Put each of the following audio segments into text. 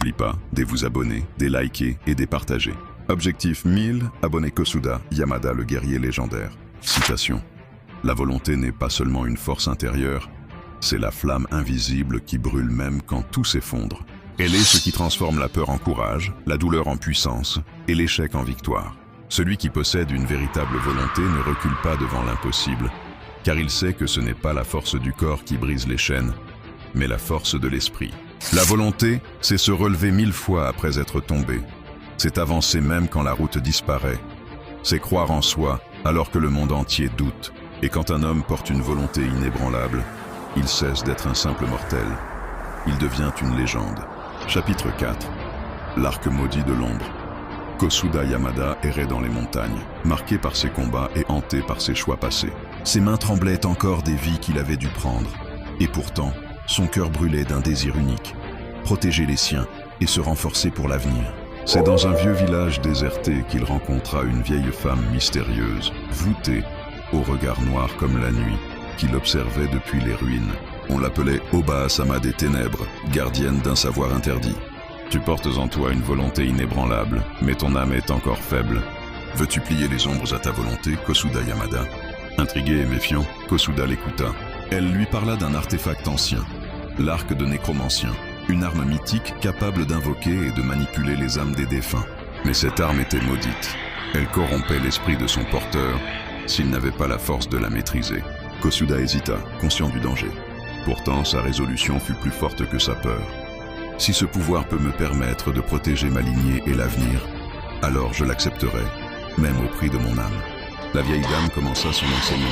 n'oublie pas de vous abonner, de liker et de partager. Objectif 1000, abonner Kosuda Yamada le guerrier légendaire. Citation. La volonté n'est pas seulement une force intérieure, c'est la flamme invisible qui brûle même quand tout s'effondre. Elle est ce qui transforme la peur en courage, la douleur en puissance et l'échec en victoire. Celui qui possède une véritable volonté ne recule pas devant l'impossible, car il sait que ce n'est pas la force du corps qui brise les chaînes, mais la force de l'esprit. La volonté, c'est se relever 1000 fois après être tombé. C'est avancer même quand la route disparaît. C'est croire en soi alors que le monde entier doute. Et quand un homme porte une volonté inébranlable, il cesse d'être un simple mortel. Il devient une légende. Chapitre 4. L'arc maudit de l'ombre. Kosuda Yamada errait dans les montagnes, marqué par ses combats et hanté par ses choix passés. Ses mains tremblaient encore des vies qu'il avait dû prendre. Et pourtant, son cœur brûlait d'un désir unique, protéger les siens et se renforcer pour l'avenir. C'est dans un vieux village déserté qu'il rencontra une vieille femme mystérieuse, voûtée, au regard noir comme la nuit, qui l'observait depuis les ruines. On l'appelait Oba-sama des ténèbres, gardienne d'un savoir interdit. Tu portes en toi une volonté inébranlable, mais ton âme est encore faible. Veux-tu plier les ombres à ta volonté, Kosuda Yamada? Intrigué et méfiant, Kosuda l'écouta. Elle lui parla d'un artefact ancien, l'arc de nécromancien, une arme mythique capable d'invoquer et de manipuler les âmes des défunts. Mais cette arme était maudite. Elle corrompait l'esprit de son porteur s'il n'avait pas la force de la maîtriser. Kosuda hésita, conscient du danger. Pourtant, sa résolution fut plus forte que sa peur. Si ce pouvoir peut me permettre de protéger ma lignée et l'avenir, alors je l'accepterai, même au prix de mon âme. La vieille dame commença son enseignement.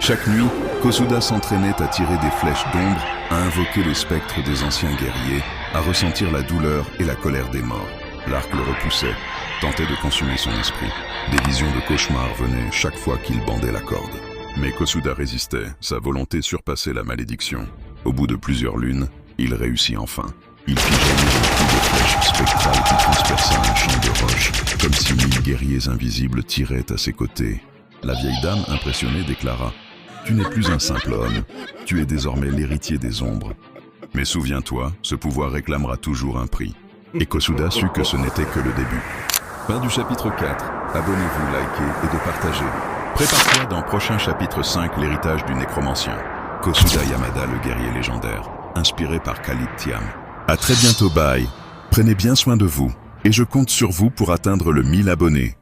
Chaque nuit, Kosuda s'entraînait à tirer des flèches d'ombre, à invoquer le spectre des anciens guerriers, à ressentir la douleur et la colère des morts. L'arc le repoussait, tentait de consumer son esprit. Des visions de cauchemars venaient chaque fois qu'il bandait la corde. Mais Kosuda résistait, sa volonté surpassait la malédiction. Au bout de plusieurs lunes, il réussit enfin. Il fit jaillir un coup de flèche spectrale qui transperça un champ de roches, comme si 1000 guerriers invisibles tiraient à ses côtés. La vieille dame, impressionnée, déclara « Tu n'es plus un simple homme, tu es désormais l'héritier des ombres. Mais souviens-toi, ce pouvoir réclamera toujours un prix. » Et Kosuda sut que ce n'était que le début. Fin du chapitre 4. Abonnez-vous, likez et de partager. Prépare-toi dans prochain chapitre 5, l'héritage du nécromancien. Kosuda Yamada, le guerrier légendaire, inspiré par Khalid Thiam. À très bientôt, bye. Prenez bien soin de vous, et je compte sur vous pour atteindre le 1000 abonnés.